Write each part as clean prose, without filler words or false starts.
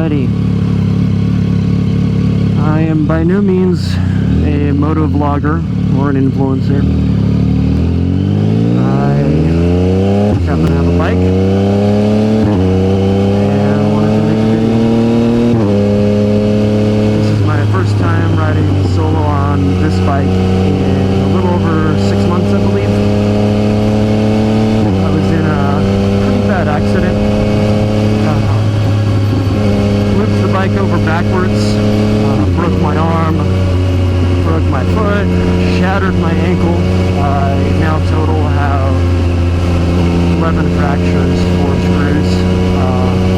Alrighty. I am by no means a motovlogger or an influencer. I just happen to have a bike and wanted to make a video. This is my first time riding solo on this bike in a little over 6 months, I believe. I was in a pretty bad accident. Flipped the bike over backwards, broke my arm, broke my foot, shattered my ankle. I now total have 11 fractures, 4 screws,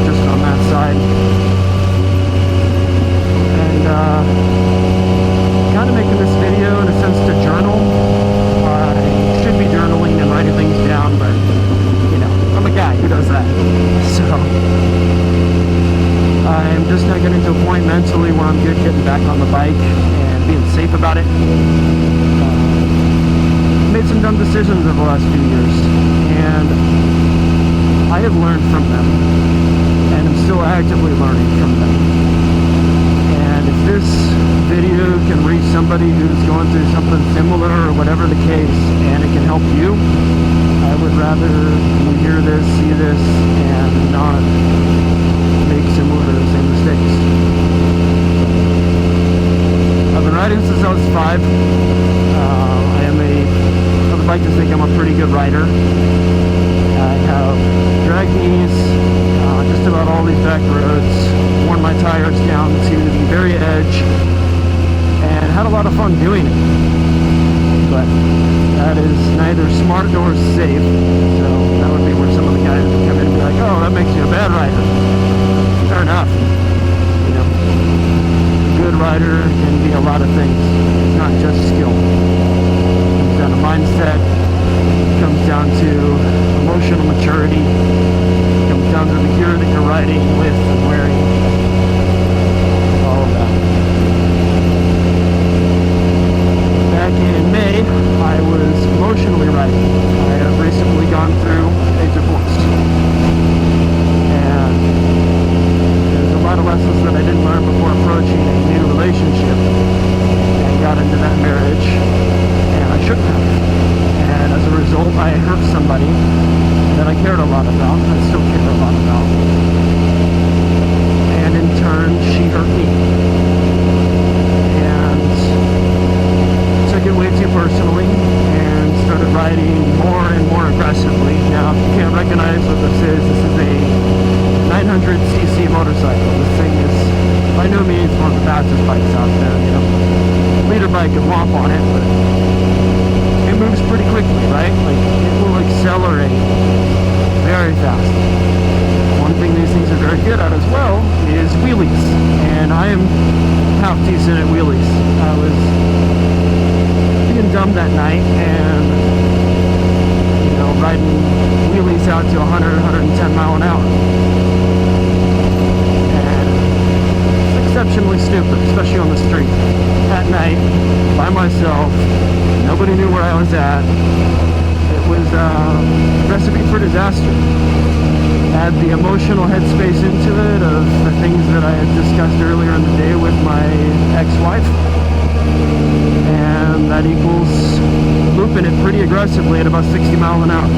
just on that side. And kind of making this video in a sense to journal. I should be journaling and writing things down, but you know, I'm a guy who does that. So I'm just not getting to a point mentally where I'm good getting back on the bike and being safe about it. Made some dumb decisions over the last few years, and I have learned from them, and I'm still actively learning from them. And if this video can reach somebody who's going through something similar or whatever the case, and it can help you, I would rather you hear this, see this, and not make similar to the same mistakes. I've been riding since I was 5. I would like to think I'm a pretty good rider. I have drag knees, just about all these back roads, worn my tires down to the very edge, and had a lot of fun doing it. But that is neither smart nor safe, so that would be where some of the guys would come in and be like, oh, that makes you a bad rider. Fair enough. You know, a good rider can be a lot of things. It's not just skill. It comes down to mindset. It comes down to emotional maturity. It comes down to the gear that you're riding with and wearing. All of that. Back in May, I was emotionally riding. I have recently gone through a divorce. And there's a lot of lessons that I didn't learn before approaching a new relationship, and got into that marriage, and I shouldn't have. And as a result, I hurt somebody that I cared a lot about, and I still care a lot about. And in turn, she hurt me. And took it way too personally, and started riding more and more aggressively. Now, if you can't recognize what this is a 900cc motorcycle. This thing is by no means one of the fastest bikes out there. You know, leader bike can whomp on it, but it moves pretty quickly, right? Like, it will accelerate very fast. One thing these things are very good at as well is wheelies, and I am half decent at wheelies. I was being dumb that night and, you know, riding wheelies out to 100, 110 mile an hour. Exceptionally stupid, especially on the street at night by myself. Nobody knew where I was at. It was a recipe for disaster. Add the emotional headspace into it of the things that I had discussed earlier in the day with my ex-wife, and that equals looping it pretty aggressively at about 60 miles an hour.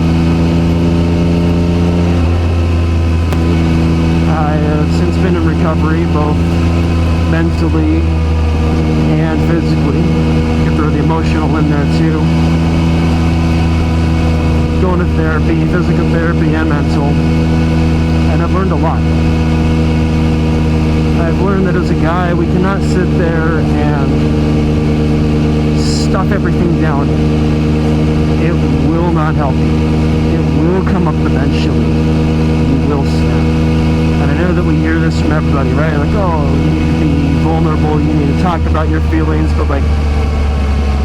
I have since been in recovery, both mentally and physically. You can throw the emotional in there too. Going to therapy, physical therapy and mental. And I've learned a lot. I've learned that as a guy, we cannot sit there and stuff everything down. It will not help you. It will come up eventually. You will snap. And I know that we hear this from everybody, right? Like, oh, you need to be vulnerable, you need to talk about your feelings, but like,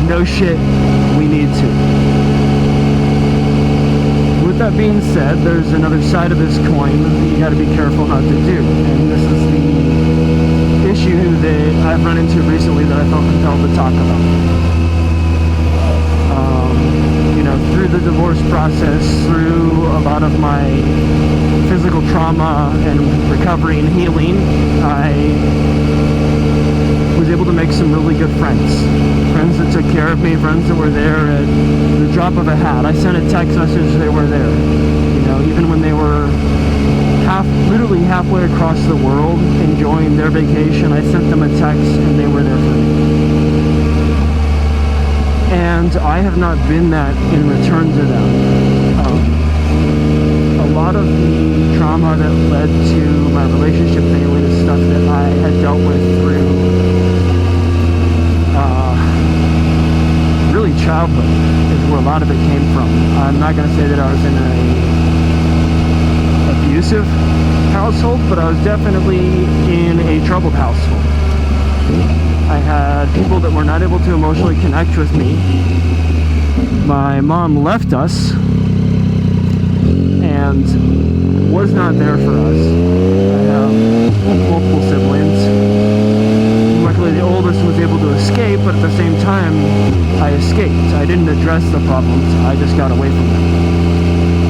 no shit, we need to. With that being said, there's another side of this coin that you gotta be careful not to do. And this is the issue that I've run into recently that I felt compelled to talk about. You know, through the divorce process, through a lot of my physical trauma and recovery and healing, I was able to make some really good friends. Friends that took care of me, friends that were there at the drop of a hat. I sent a text message, they were there. You know, even when they were literally halfway across the world enjoying their vacation, I sent them a text and they were there for me. And I have not been that in return to them. A lot of the trauma that led to my relationship failing is stuff that I had dealt with through really childhood is where a lot of it came from. I'm not going to say that I was in a abusive household, but I was definitely in a troubled household. I had people that were not able to emotionally connect with me. My mom left us and was not there for us. I have multiple siblings. Luckily the oldest was able to escape, but at the same time I escaped. I didn't address the problems, I just got away from them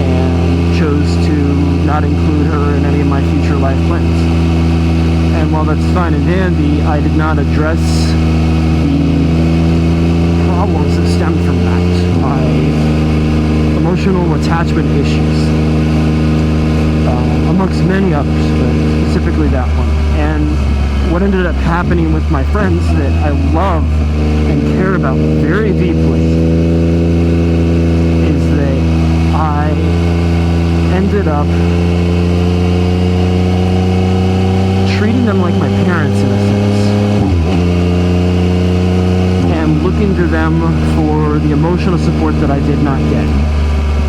and chose to not include her in any of my future life plans. And while that's fine and dandy, I did not address the problems that stemmed from that. My emotional attachment issues, amongst many others, but specifically that one. And what ended up happening with my friends that I love and care about very deeply is that I ended up treating them like my parents in a sense, and looking to them for the emotional support that I did not get.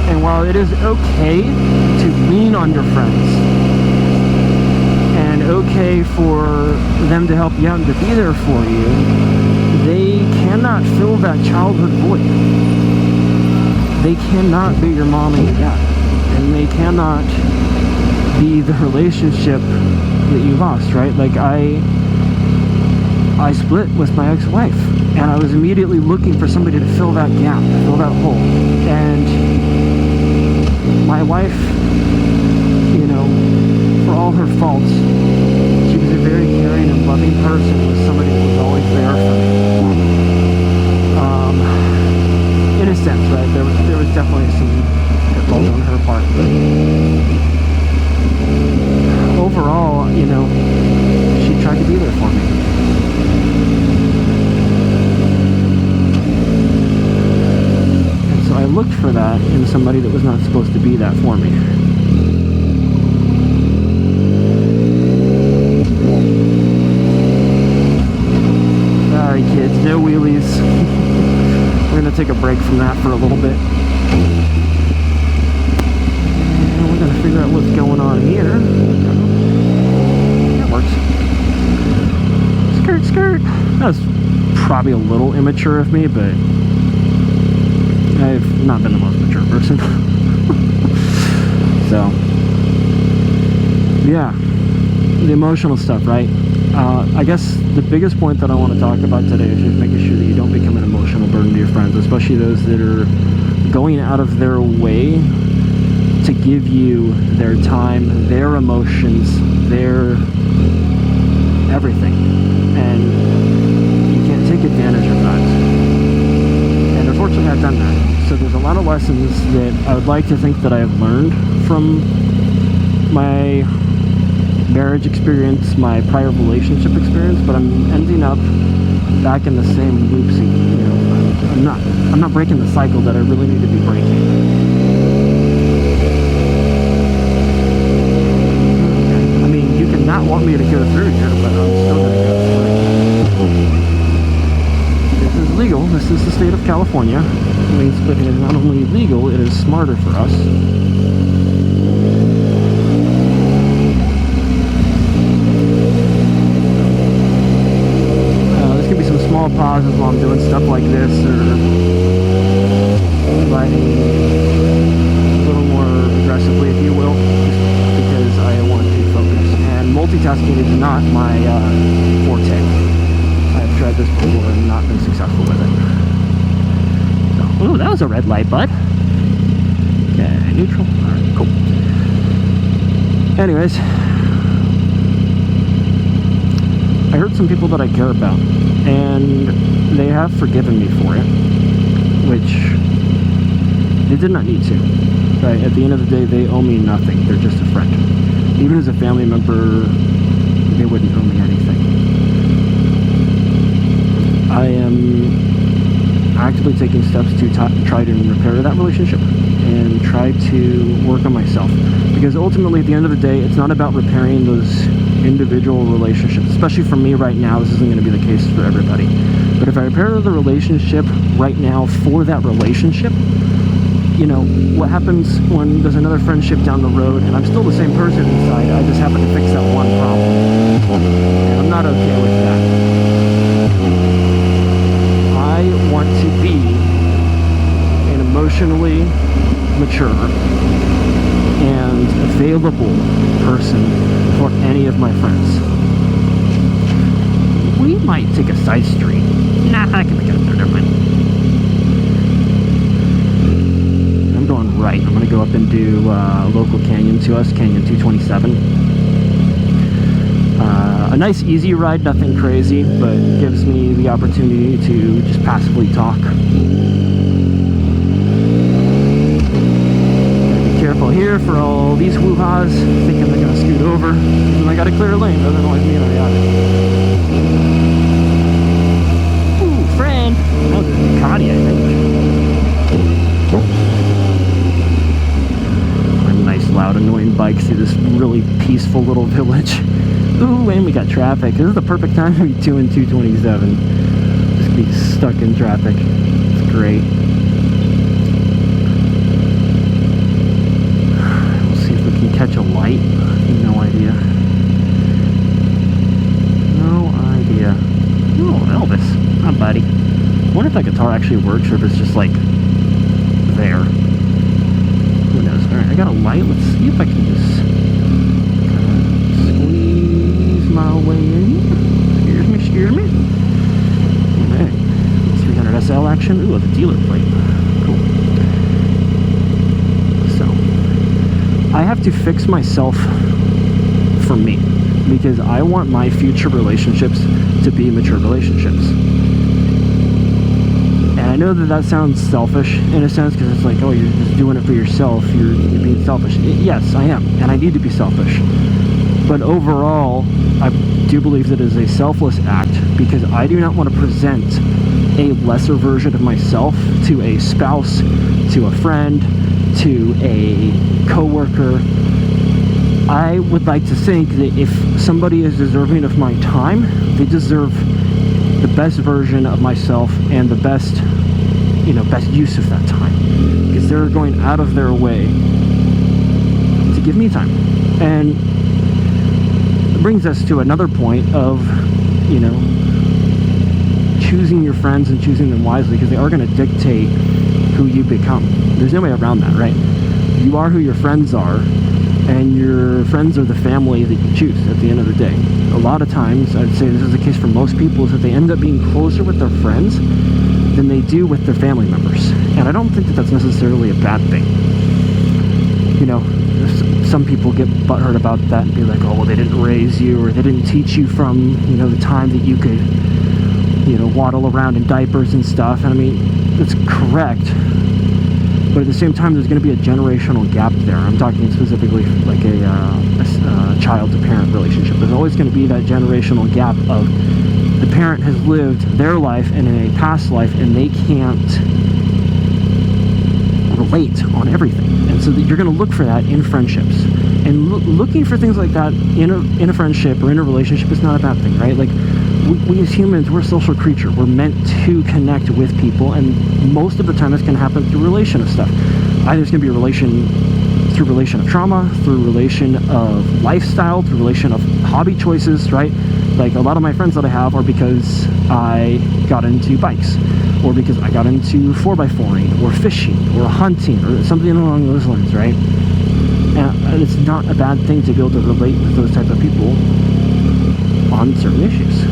And while it is okay to lean on your friends and okay for them to help you out and to be there for you, they cannot fill that childhood void. They cannot be your mom and your dad, and they cannot be the relationship that you lost, right? Like I split with my ex-wife, and I was immediately looking for somebody to fill that gap, fill that hole. And my wife, you know, for all her faults, she was a very caring and loving person, was somebody that was always there for me. In a sense, right? There was definitely some pitfalls on her part, but overall, you know, she tried to be there for me. And so I looked for that in somebody that was not supposed to be that for me. Sorry kids, no wheelies. We're going to take a break from that for a little bit. And we're going to figure out what's going on here. That works. Skirt, skirt. That was probably a little immature of me, but I've not been the most mature person. So, yeah. The emotional stuff, right? I guess the biggest point that I want to talk about today is just making sure that you don't become an emotional burden to your friends, especially those that are going out of their way to give you their time, their emotions, their everything. And you can't take advantage of that. And unfortunately I've done that. So there's a lot of lessons that I would like to think that I have learned from my marriage experience, my prior relationship experience, but I'm ending up back in the same loops. You know, I'm not breaking the cycle that I really need to be breaking. I mean, you can not want me to go through here, but I'm still going to go through. This is legal. This is the state of California. Lane splitting is not only legal, it is smarter for us. Small pauses while I'm doing stuff like this, or riding a little more aggressively, if you will, just because I want to focus. And multitasking is not my forte. I've tried this before and not been successful with it. So, ooh, that was a red light, bud. Okay, neutral. Alright, cool. Anyways, I hurt some people that I care about, and they have forgiven me for it, which they did not need to. Right? At the end of the day, they owe me nothing. They're just a friend. Even as a family member, they wouldn't owe me anything. I am actively taking steps to try to repair that relationship and try to work on myself, because ultimately at the end of the day, it's not about repairing those individual relationships. Especially for me right now, this isn't going to be the case for everybody, but if I repair the relationship right now for that relationship, you know, what happens when there's another friendship down the road and I'm still the same person inside, I just happen to fix that one problem, and I'm not okay with that. I want to be an emotionally mature and available person for any of my friends. We might take a side street. Nah, I can make it up there, never mind. I'm going right. I'm going to go up and do local canyon to us, Canyon 227. A nice easy ride, nothing crazy, but gives me the opportunity to just passively talk. Careful here for all these woo-haws thinking they're gonna scoot over, and I gotta clear a lane, otherwise me and I got it. Ooh, friend! That was a Ducati, I think. A nice, loud, annoying bike through this really peaceful little village. Ooh, and we got traffic. This is the perfect time to be doing 227. Just be stuck in traffic. It's great. Catch a light? No idea. No idea. Oh, Elvis. Hi, buddy. I wonder if that guitar actually works or if it's just like there. Who knows? Alright, I got a light. Let's see if I can just squeeze my way in. Excuse me. Alright. 300 SL action. Ooh, the dealer plate. Cool. I have to fix myself for me, because I want my future relationships to be mature relationships. And I know that that sounds selfish in a sense, because it's like, oh, you're just doing it for yourself, you're being selfish. Yes, I am, and I need to be selfish. But overall, I do believe that it is a selfless act, because I do not want to present a lesser version of myself to a spouse, to a friend, to a co-worker. I would like to think that if somebody is deserving of my time, they deserve the best version of myself and the best, you know, best use of that time, because they're going out of their way to give me time. And it brings us to another point of, you know, choosing your friends and choosing them wisely, because they are going to dictate who you become. There's no way around that, right? You are who your friends are, and your friends are the family that you choose at the end of the day. A lot of times, I'd say this is the case for most people, is that they end up being closer with their friends than they do with their family members. And I don't think that that's necessarily a bad thing. You know, some people get butthurt about that and be like, oh, well, they didn't raise you, or they didn't teach you from, you know, the time that you could, you know, waddle around in diapers and stuff. And I mean, that's correct. But at the same time, there's going to be a generational gap there. I'm talking specifically like a child-to-parent relationship. There's always going to be that generational gap of the parent has lived their life in a past life, and they can't relate on everything. And so that you're going to look for that in friendships. And looking for things like that in a friendship or in a relationship is not a bad thing, right? Like, we as humans, we're a social creature. We're meant to connect with people, and most of the time it's going to happen through relation of stuff. Either it's going to be a relation through relation of trauma, through relation of lifestyle, through relation of hobby choices, right? Like, a lot of my friends that I have are because I got into bikes, or because I got into 4x4ing, or fishing, or hunting, or something along those lines, right? And it's not a bad thing to be able to relate with those type of people on certain issues.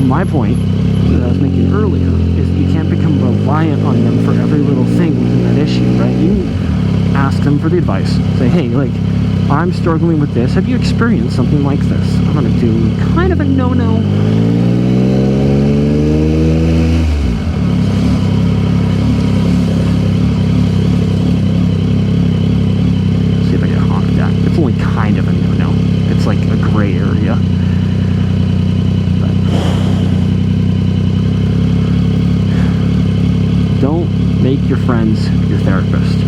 My point that I was making earlier is you can't become reliant on them for every little thing within that issue, right? You can ask them for the advice. Say, hey, like, I'm struggling with this. Have you experienced something like this? I'm gonna do kind of a no-no. See if I can honk that. It's only kind of a no-no. It's like a gray area. But don't make your friends your therapist.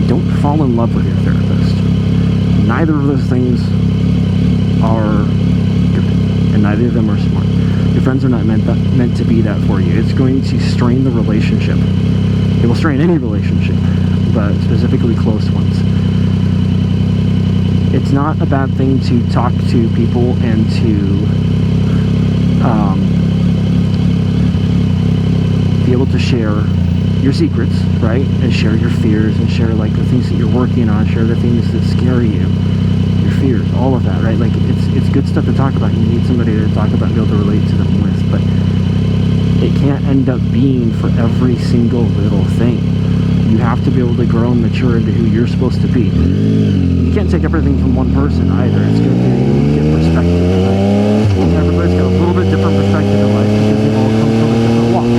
Don't fall in love with your therapist. Neither of those things are good, and neither of them are smart. Your friends are not meant to be that for you. It's going to strain the relationship. It will strain any relationship, but specifically close ones. It's not a bad thing to talk to people and to be able to share your secrets, right? And share your fears, and share like the things that you're working on, share the things that scare you, your fears, all of that, right? Like it's good stuff to talk about. You need somebody to talk about and be able to relate to them with, but it can't end up being for every single little thing. You have to be able to grow and mature into who you're supposed to be. You can't take everything from one person either. It's good to get perspective, right? Everybody's got a little bit different perspective in life because they've all come from a different walk.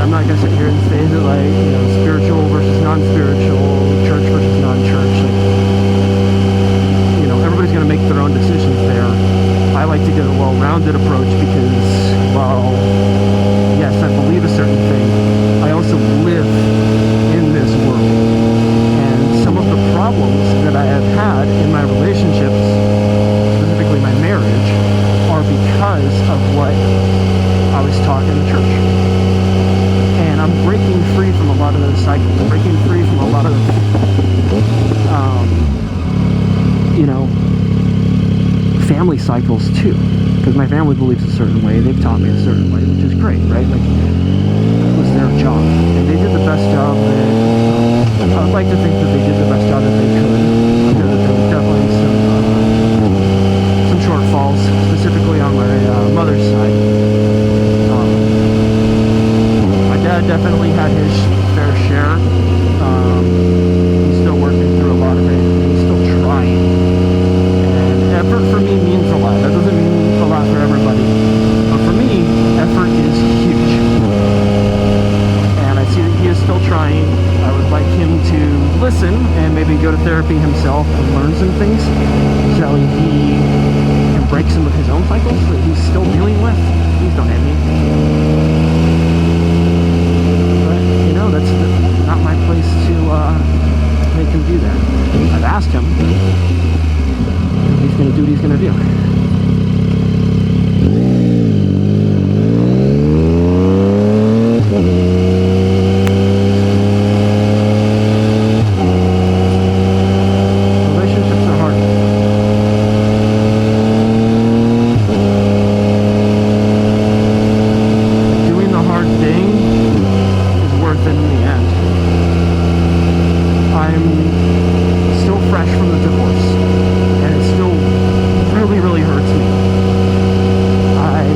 I'm not going to sit here and say that, like, you know, spiritual versus non-spiritual, church versus non-church. Like, you know, everybody's going to make their own decisions there. I like to get a well-rounded approach because, well, yes, I believe a certain thing. I also live in this world. And some of the problems that I have had in my relationships, specifically my marriage, are because of what I was taught in the church. And I'm breaking free from a lot of those cycles. I'm breaking free from a lot of, you know, family cycles too. Because my family believes a certain way. They've taught me a certain way, which is great, right? Like, that was their job. And they did the best job that, I would like to think that they did the best job that they could. I know that there was definitely some shortfalls, specifically on my mother's side. Dad definitely had his fair share. He's still working through a lot of it. He's still trying. And effort for me means a lot. That doesn't mean a lot for everybody. But for me, effort is huge. And I see that he is still trying. I would like him to listen and maybe go to therapy himself and learn some things so he can break some of his own cycles that he's still dealing with. Please don't hit me. That's not my place to make him do that. I've asked him. He's going to do what he's going to do. Relationships are hard. Doing the hard thing in the end. I'm still fresh from the divorce, and it still really, really hurts me. I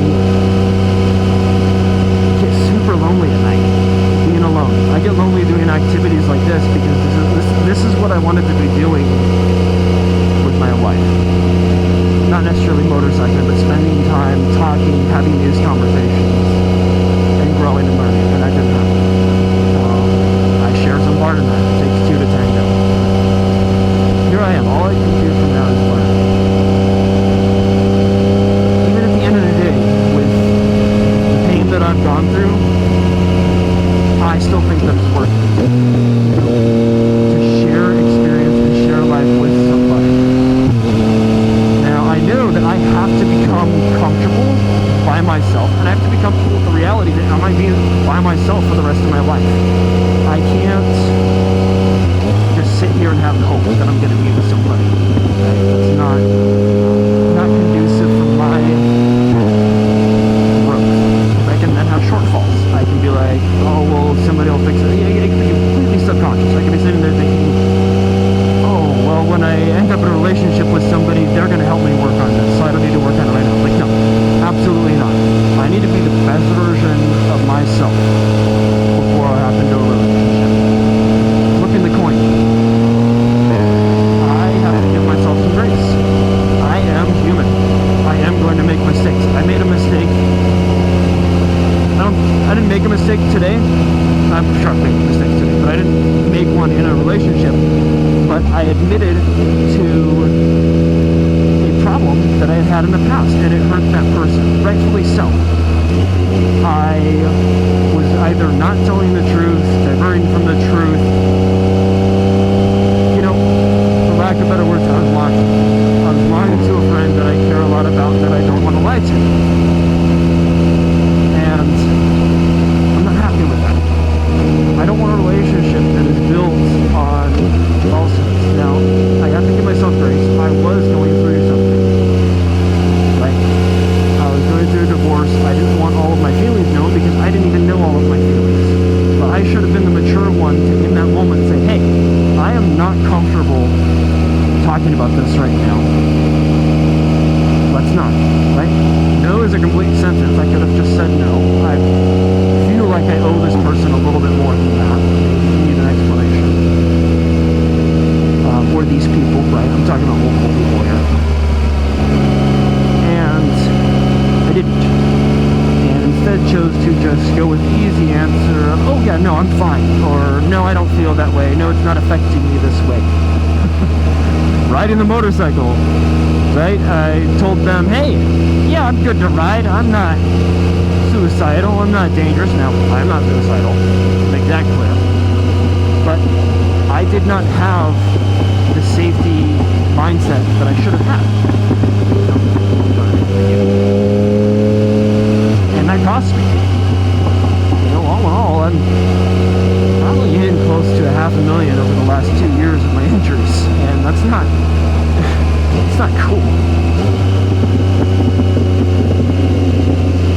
get super lonely at night, being alone. I get lonely doing activities like this because this is what I wanted to be doing with my wife. Not necessarily motorcycling, but spending time talking, having these conversations, and growing and learning, and that didn't happen. Shares a part in that. It takes two to tango. Here I am. All I can do from now is learn. Even at the end of the day, with the pain that I've gone through, I still think that it's worth it to share experience and share life with somebody. Now, I know that I have to become comfortable by myself, and I have to be comfortable with the reality that I might be by myself for the rest of my life. I can't just sit here and have hope that I'm going to be with somebody. That's not conducive for my growth. I can then have shortfalls. I can be like, oh, well, somebody will fix it. It can be completely subconscious. I can be sitting there thinking, oh, well, when I end up in a relationship with somebody, they're going to help me work on this, so I don't need to work on it right now. Like, no, absolutely not. I need to be the best version of myself before I hop into a relationship. Flipping the coin. relationship, but I admitted to a problem that I had had in the past, and it hurt that person, rightfully so. I was either not telling the truth, diverting from the truth, you know, for lack of better words, I was lying. I was lying to a friend that I care a lot about and that I don't want to lie to. And I'm not happy with that. I don't want a relationship that is built on falsehoods. Now, I have to give myself grace. I was going through something. Right? I was going through a divorce. I didn't want all of my feelings known because I didn't even know all of my feelings. But I should have been the mature one to, in that moment, say, hey, I am not comfortable talking about this right now. Let's not. Right? No is a complete sentence. I could have just said no. I feel like I owe this person a little bit more than that. I need an explanation. Or these people, right? I'm talking about multiple people here. And I didn't. And instead chose to just go with the easy answer of, oh yeah, no, I'm fine. Or no, I don't feel that way. No, it's not affecting me this way. Riding the motorcycle, right? I told them, hey, yeah, I'm good to ride. I'm not suicidal. I'm not dangerous. Now, I'm not suicidal. Make that clear. But I did not have the safety mindset that I should have had. And that cost me. You know, all in all, I'm probably in close to $500,000 over the last 2 years of my injuries. And that's not, it's not cool.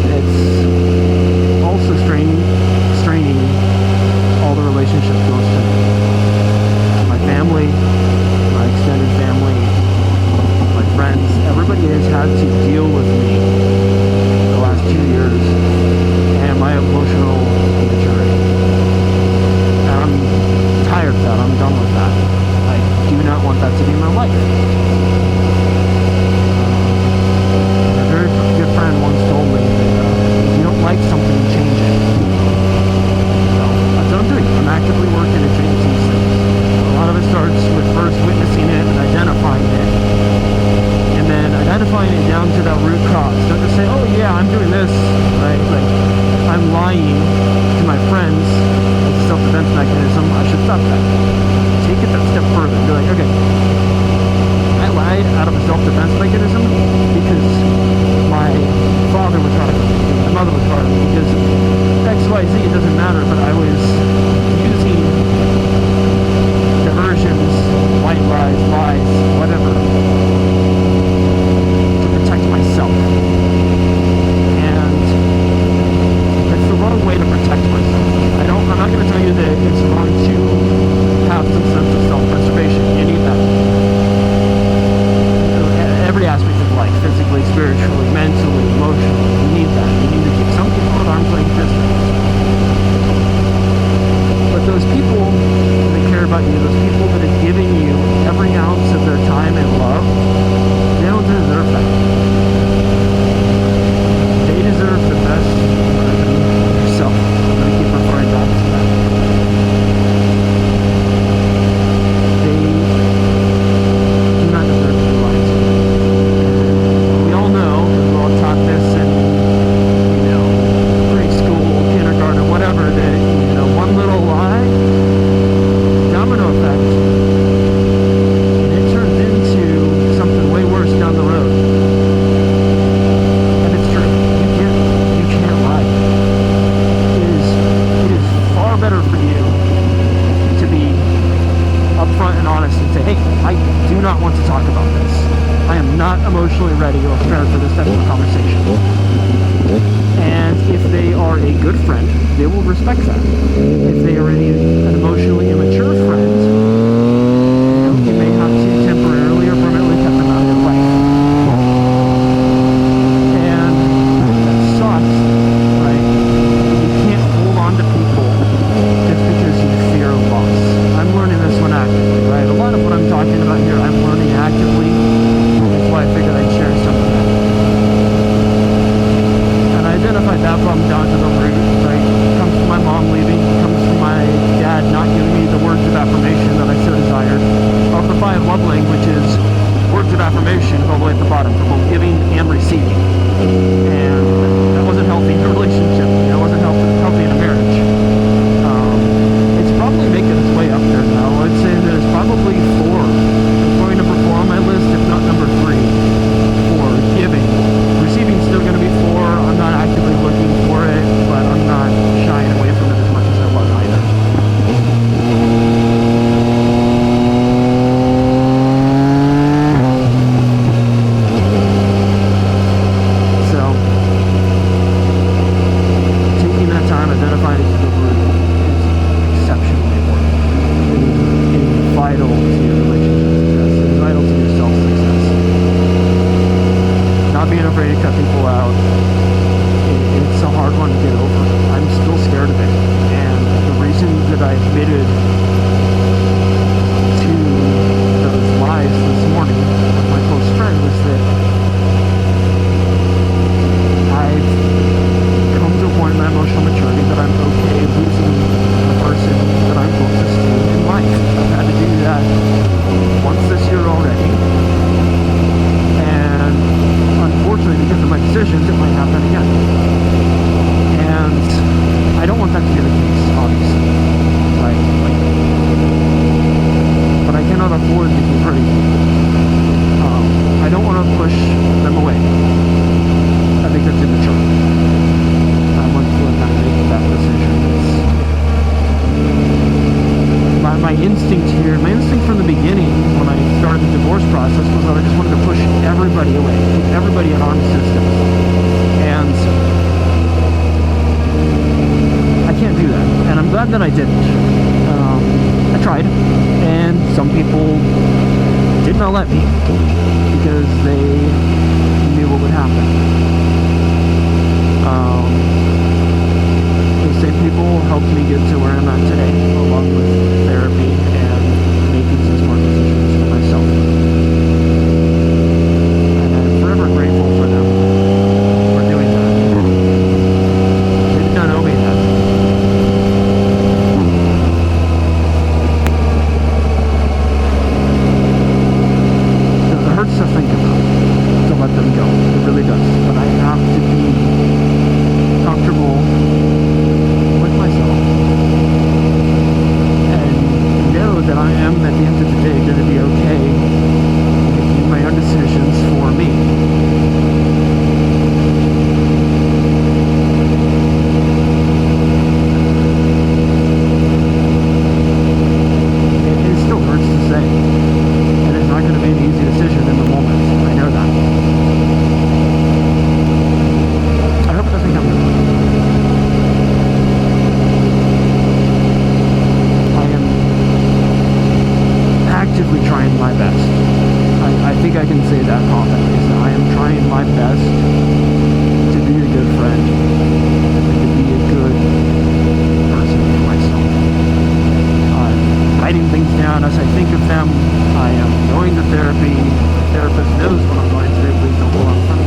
It's also straining all the relationships close to me. My family, my extended family, my friends, everybody has had to deal with me the last 2 years and my emotional immaturity. And I'm tired of that. I'm done with that. I do not want that to be my life. A very good friend once told me that if you don't like something, change it. So that's what I'm doing. I'm actively working to change these things. A lot of it starts with first witnessing it and identifying it, and then identifying it down to that root cause. Don't just say, oh yeah, I'm doing this, right? Like, I'm lying to my friends as a self-defense mechanism. I should stop that. Take it that step further. Be like, okay, I lied out of a self-defense mechanism because my father was hard on me, my mother was hard on me, because X, Y, Z, it doesn't matter, but I was using diversions, white lies, whatever, to protect myself. And it's the wrong way to protect myself. I'm not going to tell you that it's wrong to have some sense of self-preservation. You need that. Every aspect of life, physically, spiritually, mentally, emotionally, you need that. You need to keep some people at arm's length distance. But those people that care about you, those people that are giving you every ounce of their time and love, they don't deserve that. They deserve the best version of yourself. I'm going to keep referring back to that. They do not deserve to be lied to. We all know, because we're all taught this in, you know, preschool, kindergarten, whatever, that, you know, one little lie, domino effect, and it turns into something way worse down the road. And it's true. You can't lie. It is far better for you to be upfront and honest and say, hey, I do not want to talk about this. I am not emotionally ready or prepared for this type of conversation. And if they are a good friend, they will respect that. If they are an emotionally immature friend, you may have to temporarily or permanently cut them out of your life. And that sucks, right? You can't hold on to people just because you fear loss. I'm learning this one actively, right? A lot of what I'm talking about here, I'm learning actively. That's why I figured I'd share some of that. And I identified that problem down to the root, right? It comes from my mom leaving, it comes from my dad not giving me the words of affirmation people and making pretty people. I don't want to push them away. I think that's immature. I want to kind of make that decision. My instinct here, my instinct from the beginning when I started the divorce process was that I just wanted to push everybody away, keep everybody in arms distance. And I can't do that. And I'm glad that I didn't. I tried, and some people did not let me because they knew what would happen. Those same people helped me get to where I'm at today, along with therapy and making some smart decisions for myself. And I'm forever grateful for them for doing that. They did not owe me that. It hurts to think about, to let them go. It really does. But I have to be comfortable with myself and know that I am, at the end of the day, going to be okay making my own decisions for me. It still hurts to say, and it's not going to be an easy decision in the moment. I know that. I hope it doesn't come to that. I am actively trying my best. I think I can say that confidently. So I am trying my best to be a good friend and to be a good person for myself. I'm writing things down as I think of them. I am going to therapy. The therapist knows when I'm going to. Please don't pull up for me.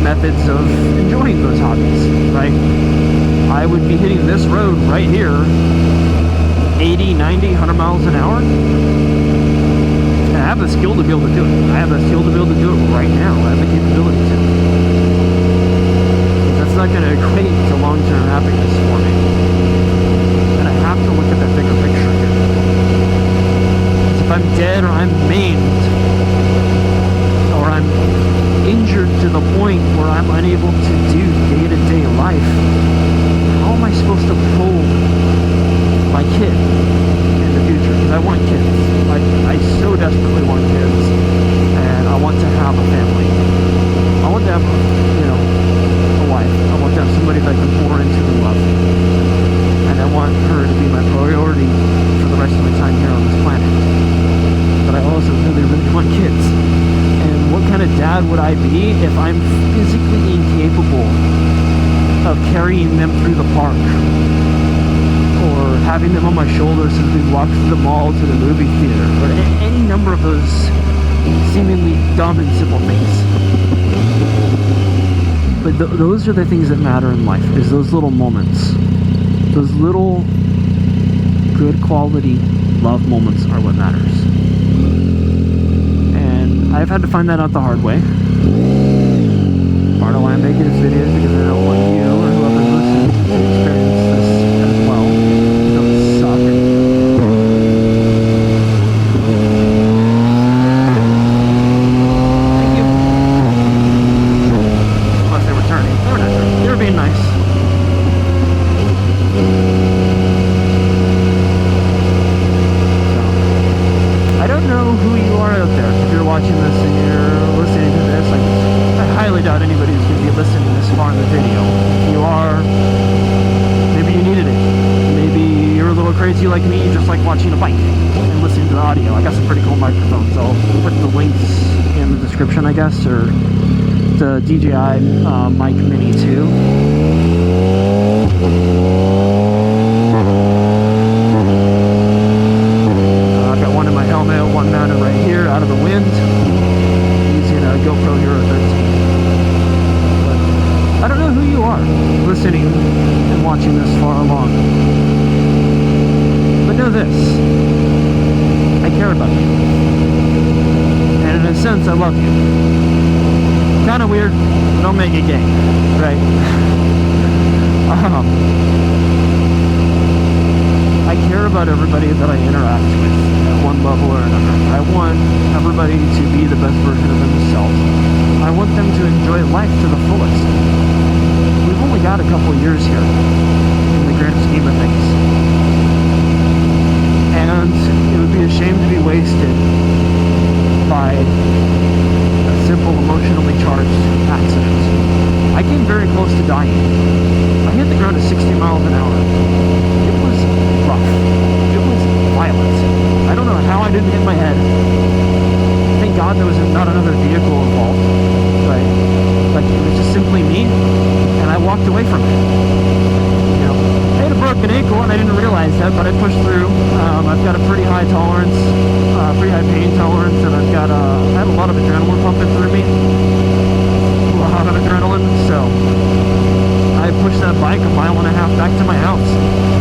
Methods of enjoying those hobbies, right? I would be hitting this road right here 80, 90, 100 miles an hour, and I have the skill to be able to do it. I have the skill to be able to do it right now. I have the capability to. That's not going to equate to long-term happiness for me, and I have to look at that bigger picture here. Because if I'm dead or I'm maimed or I'm injured to the point where I'm unable to do day-to-day life, how am I supposed to pull my kid in the future? Because I want kids. I so desperately want kids. sad would I be if I'm physically incapable of carrying them through the park, or having them on my shoulders as we walk through the mall to the movie theater, or any number of those seemingly dumb and simple things. But those are the things that matter in life, is those little moments. Those little good quality love moments are what matters. And I've had to find that out the hard way. Part of why I'm making this video is because I don't want you or whoever's listening to experience this as well. Don't suck. Thank you. Unless they were turning. They were not turning. They were being nice. So, I don't know who you are out there. If you're watching this and you're listening to this, I highly doubt anybody's going to be listening this far in the video. If you are, maybe you needed it. Maybe you're a little crazy like me, you just like watching a bike and listening to the audio. I got some pretty cool microphones. I'll put the links in the description, I guess, or the DJI Mic Mini 2. I've got one in my helmet, one mounted right here out of the wind, using a GoPro Hero 13. I don't know who you are listening and watching this far along, but know this: I care about you, and in a sense I love you. Kind of weird, don't make it gay, right? I care about everybody that I interact with at one level or another. I want everybody to be the best version of themselves. I want them to enjoy life to the fullest. We've only got a couple years here in the grand scheme of things. And it would be a shame to be wasted by a simple emotionally charged accident. I came very close to dying. I hit the ground at 60 miles an hour. It was rough. It was violent. I don't know how I didn't hit my head. Thank God there was not another vehicle involved. Right? Like, it was just simply me, and I walked away from it. You know, I had a broken ankle, and I didn't realize that, but I pushed through. I've got a pretty high tolerance, pretty high pain tolerance, and I had a lot of adrenaline pumping through me. A lot of adrenaline, so I pushed that bike 1.5 miles back to my house.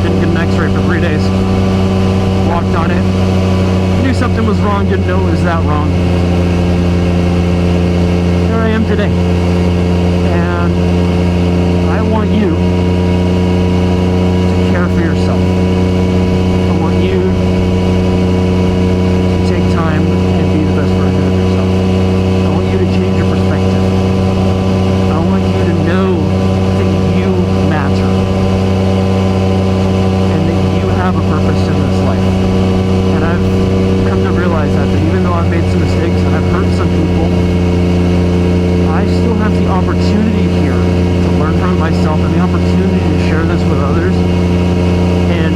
Didn't get an x-ray for 3 days. Walked on it. Knew something was wrong, didn't know it was that wrong. Here I am today. And I want you to care for yourself. I want you to take time and be the best version of yourself. I want you to change your perspective. I want you to know that you matter and that you have a purpose in this life. And I've come to realize that even though I've made some mistakes and I've hurt some people, I still have the opportunity here to learn from myself and the opportunity to share this with others and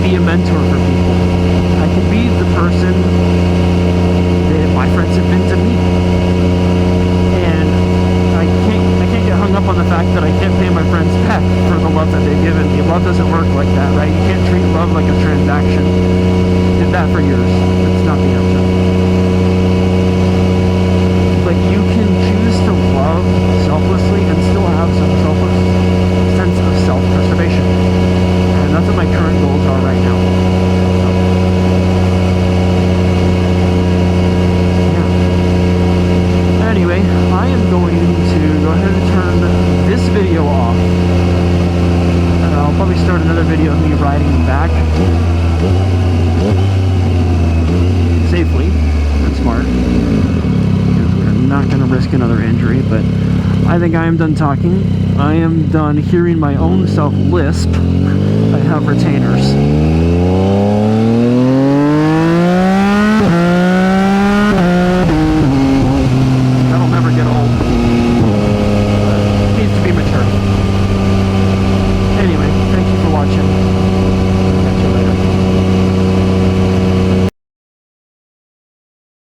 be a mentor for people. I can be the person that my friends have been to me. And I can't get hung up on the fact that I can't pay my friends back for the love that they've given me. Love doesn't work like that, right? You can't treat love like a transaction. Did that for years. That's not the answer. But you can choose to love selflessly and still have some sense of self-preservation. And that's what my current goals are right now. So, yeah. Anyway, I am going to go ahead and turn this video off. And I'll probably start another video of me riding back safely and smart. We're not going to risk another injury, but I think I am done talking. I am done hearing my own self lisp. I have retainers.